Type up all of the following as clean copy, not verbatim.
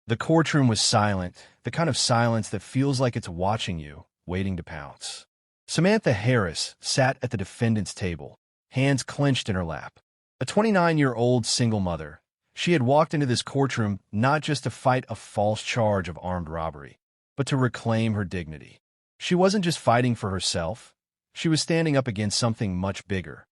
The courtroom was silent, the kind of silence that feels like it's watching you, waiting to pounce. Samantha Harris sat at the defendant's table, hands clenched in her lap. A 29-year-old single mother, she had walked into this courtroom not just to fight a false charge of armed robbery, but to reclaim her dignity. She wasn't just fighting for herself. She was standing up against something much bigger.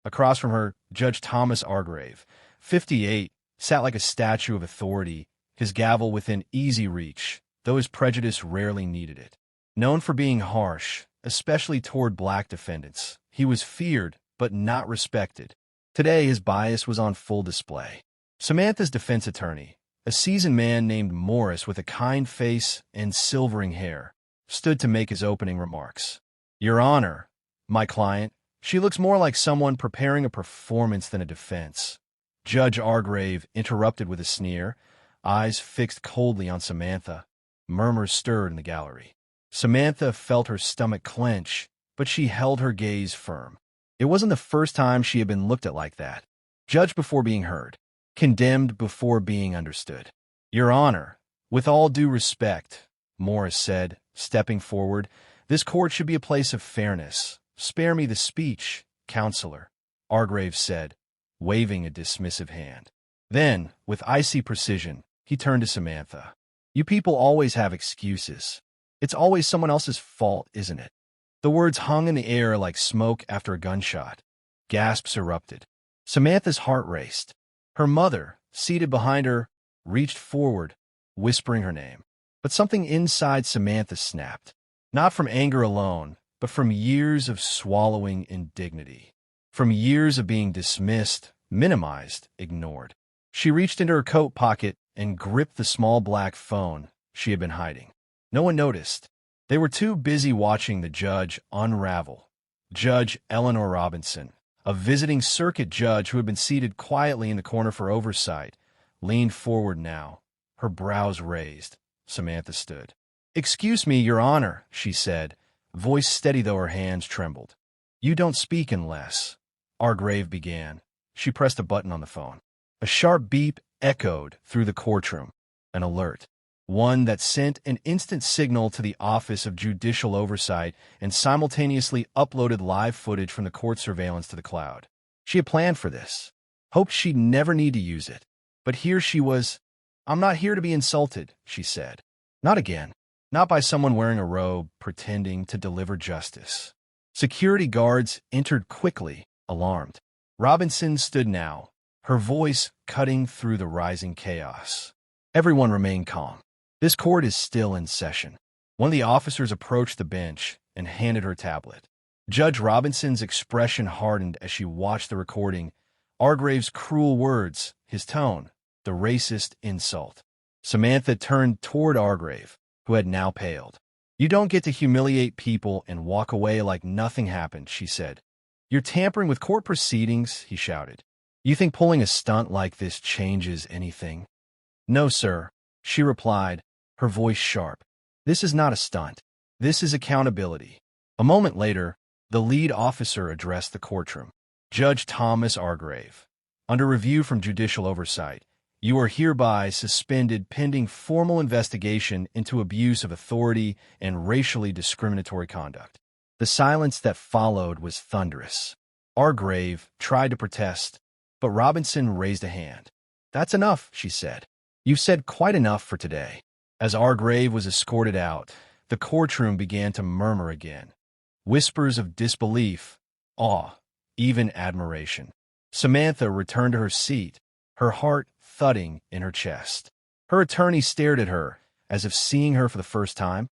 Across from her, Judge Thomas Argrave, 58, sat like a statue of authority, his gavel within easy reach, though his prejudice rarely needed it. Known for being harsh, especially toward black defendants, he was feared but not respected. Today, his bias was on full display. Samantha's defense attorney, a seasoned man named Morris with a kind face and silvering hair, stood to make his opening remarks. "Your Honor, my client, she looks more like someone preparing a performance than a defense." Judge Argrave interrupted with a sneer, eyes fixed coldly on Samantha. Murmurs stirred in the gallery. Samantha felt her stomach clench, but she held her gaze firm. It wasn't the first time she had been looked at like that. Judged before being heard. Condemned before being understood. "Your Honor, with all due respect," Morris said, stepping forward, "this court should be a place of fairness. Spare me the speech, Counselor," Argrave said, waving a dismissive hand. Then, with icy precision, he turned to Samantha. "You people always have excuses. It's always someone else's fault, isn't it?" The words hung in the air like smoke after a gunshot. Gasps erupted. Samantha's heart raced. Her mother, seated behind her, reached forward, whispering her name. But something inside Samantha snapped. Not from anger alone, but from years of swallowing indignity. From years of being dismissed, minimized, ignored. She reached into her coat pocket and gripped the small black phone she had been hiding. No one noticed. They were too busy watching the judge unravel. Judge Eleanor Robinson, a visiting circuit judge who had been seated quietly in the corner for oversight, leaned forward now, her brows raised. Samantha stood. "Excuse me, Your Honor," she said, voice steady though her hands trembled. "You don't speak unless—" Argrave began. She pressed a button on the phone. A sharp beep echoed through the courtroom. An alert. One that sent an instant signal to the Office of Judicial Oversight and simultaneously uploaded live footage from the court surveillance to the cloud. She had planned for this. Hoped she'd never need to use it. But here she was. "I'm not here to be insulted," she said. "Not again. Not by someone wearing a robe, pretending to deliver justice." Security guards entered quickly, alarmed. Robinson stood now, her voice cutting through the rising chaos. Everyone remained calm. This court is still in session. One of the officers approached the bench and handed her a tablet. Judge Robinson's expression hardened as she watched the recording. Argrave's cruel words, his tone, the racist insult. Samantha turned toward Argrave, who had now paled. "You don't get to humiliate people and walk away like nothing happened," she said. "You're tampering with court proceedings," he shouted. "You think pulling a stunt like this changes anything?" "No, sir," she replied, her voice sharp. "This is not a stunt. This is accountability." A moment later, the lead officer addressed the courtroom. "Judge Thomas Argrave, under review from Judicial Oversight, you are hereby suspended pending formal investigation into abuse of authority and racially discriminatory conduct." The silence that followed was thunderous. Argrave tried to protest, but Robinson raised a hand. "That's enough," she said. "You've said quite enough for today." As Argrave was escorted out, the courtroom began to murmur again. Whispers of disbelief, awe, even admiration. Samantha returned to her seat, her heart thudding in her chest. Her attorney stared at her, as if seeing her for the first time.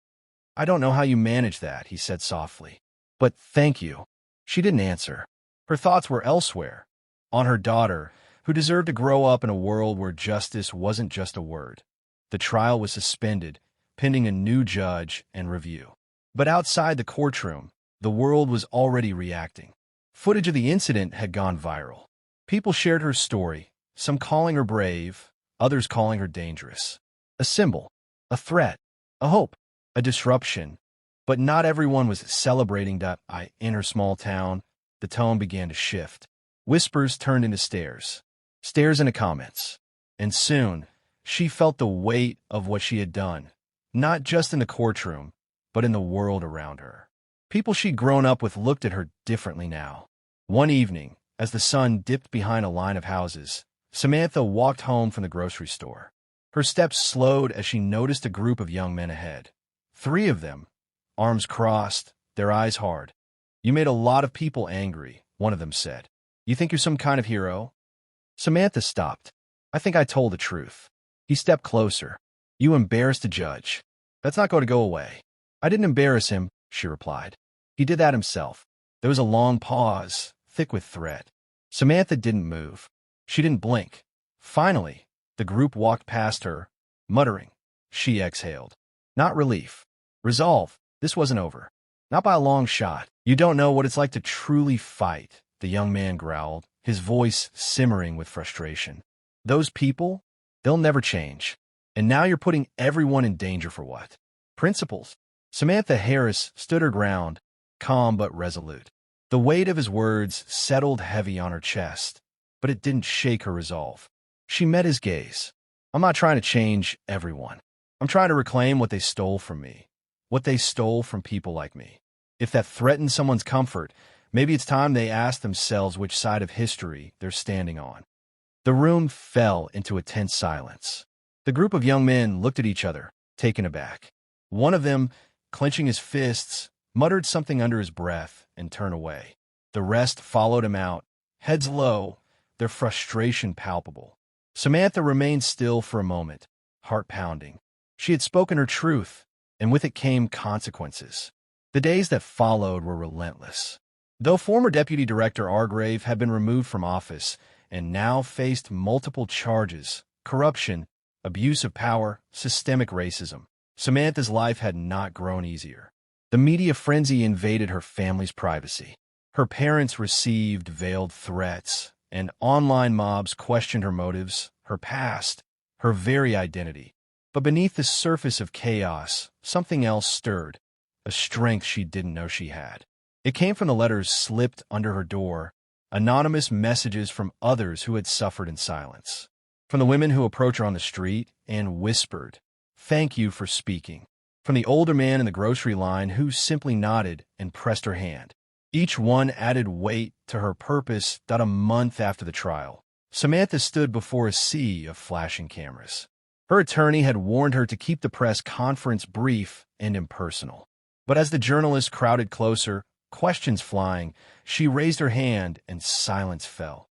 "I don't know how you manage that," he said softly. "But thank you." She didn't answer. Her thoughts were elsewhere, on her daughter, who deserved to grow up in a world where justice wasn't just a word. The trial was suspended, pending a new judge and review. But outside the courtroom, the world was already reacting. Footage of the incident had gone viral. People shared her story, some calling her brave, others calling her dangerous. A symbol, a threat, a hope, a disruption. But not everyone was celebrating that. In her small town, the tone began to shift. Whispers turned into stares. Stares into comments. And soon, She felt the weight of what she had done, not just in the courtroom, but in the world around her. People she'd grown up with looked at her differently now. One evening, as the sun dipped behind a line of houses, Samantha walked home from the grocery store. Her steps slowed as she noticed a group of young men ahead. 3 of them, arms crossed, their eyes hard. "You made a lot of people angry," one of them said. "You think you're some kind of hero?" Samantha stopped. "I think I told the truth." He stepped closer. "You embarrassed the judge. That's not going to go away." "I didn't embarrass him," she replied. "He did that himself." There was a long pause, thick with threat. Samantha didn't move. She didn't blink. Finally, the group walked past her, muttering. She exhaled. Not relief. Resolve. This wasn't over. Not by a long shot. "You don't know what it's like to truly fight," the young man growled, his voice simmering with frustration. "Those people, they'll never change. And now you're putting everyone in danger for what? Principles." Samantha Harris stood her ground, calm but resolute. The weight of his words settled heavy on her chest, but it didn't shake her resolve. She met his gaze. "I'm not trying to change everyone. I'm trying to reclaim what they stole from me, what they stole from people like me. If that threatens someone's comfort, maybe it's time they ask themselves which side of history they're standing on." The room fell into a tense silence. The group of young men looked at each other, taken aback. One of them, clenching his fists, muttered something under his breath and turned away. The rest followed him out, heads low, their frustration palpable. Samantha remained still for a moment, heart pounding. She had spoken her truth, and with it came consequences. The days that followed were relentless. Though former Deputy Director Argrave had been removed from office and now faced multiple charges, corruption, abuse of power, systemic racism, Samantha's life had not grown easier. The media frenzy invaded her family's privacy. Her parents received veiled threats, and online mobs questioned her motives, her past, her very identity. But beneath the surface of chaos, something else stirred, a strength she didn't know she had. It came from the letters slipped under her door, anonymous messages from others who had suffered in silence. From the women who approached her on the street and whispered, "Thank you for speaking." From the older man in the grocery line who simply nodded and pressed her hand. Each one added weight to her purpose that a month after the trial, Samantha stood before a sea of flashing cameras. Her attorney had warned her to keep the press conference brief and impersonal. But as the journalists crowded closer, questions flying, she raised her hand and silence fell.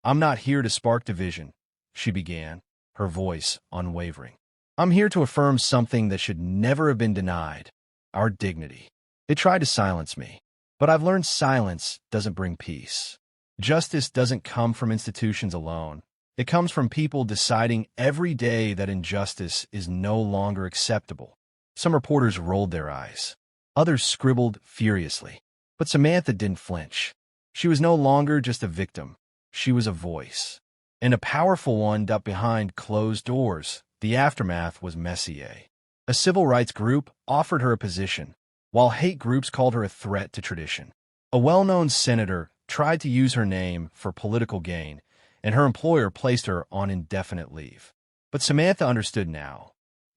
"I'm not here to spark division," she began, her voice unwavering. "I'm here to affirm something that should never have been denied, our dignity. They tried to silence me, but I've learned silence doesn't bring peace. Justice doesn't come from institutions alone. It comes from people deciding every day that injustice is no longer acceptable." Some reporters rolled their eyes. Others scribbled furiously. But Samantha didn't flinch. She was no longer just a victim. She was a voice. And a powerful one that behind closed doors. The aftermath was Messier. A civil rights group offered her a position, while hate groups called her a threat to tradition. A well-known senator tried to use her name for political gain, and her employer placed her on indefinite leave. But Samantha understood now.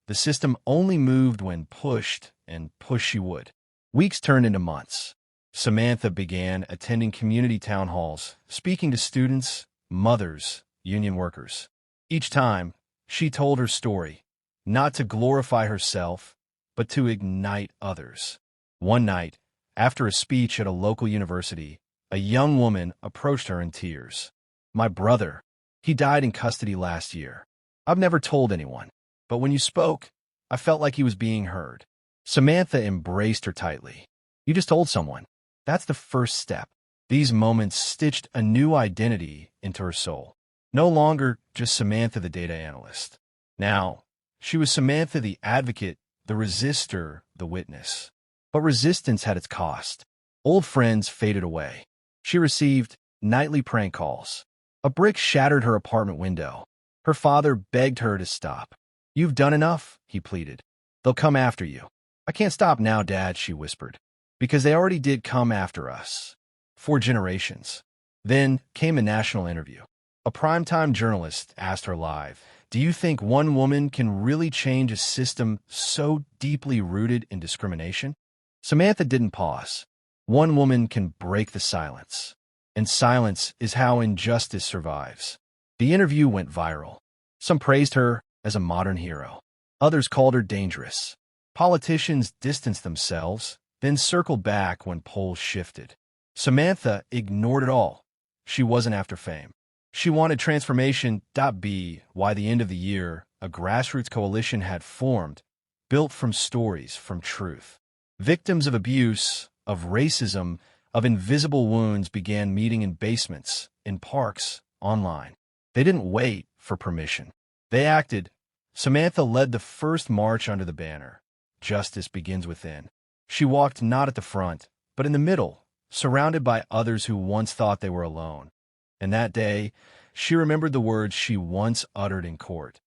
The system only moved when pushed, and push she would. Weeks turned into months. Samantha began attending community town halls, speaking to students, mothers, union workers. Each time, she told her story, not to glorify herself, but to ignite others. One night, after a speech at a local university, a young woman approached her in tears. "My brother, he died in custody last year. I've never told anyone, but when you spoke, I felt like he was being heard." Samantha embraced her tightly. "You just told someone. That's the first step." These moments stitched a new identity into her soul. No longer just Samantha the data analyst. Now, she was Samantha the advocate, the resistor, the witness. But resistance had its cost. Old friends faded away. She received nightly prank calls. A brick shattered her apartment window. Her father begged her to stop. "You've done enough," he pleaded. "They'll come after you." "I can't stop now, Dad," she whispered. "Because they already did come after us. For generations." Then came a national interview. A primetime journalist asked her live, Do you think one woman can really change a system so deeply rooted in discrimination? Samantha didn't pause. One woman can break the silence. And silence is how injustice survives. The interview went viral. Some praised her as a modern hero. Others called her dangerous. Politicians distanced themselves, then circled back when polls shifted. Samantha ignored it all. She wasn't after fame. She wanted transformation. By the end of the year, a grassroots coalition had formed, built from stories, from truth. Victims of abuse, of racism, of invisible wounds began meeting in basements, in parks, online. They didn't wait for permission. They acted. Samantha led the first march under the banner. Justice begins within. She walked not at the front, but in the middle, surrounded by others who once thought they were alone. And that day, she remembered the words she once uttered in court.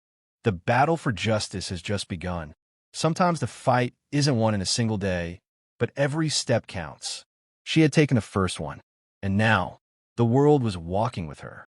The battle for justice has just begun. Sometimes the fight isn't won in a single day, but every step counts. She had taken the first one, and now the world was walking with her.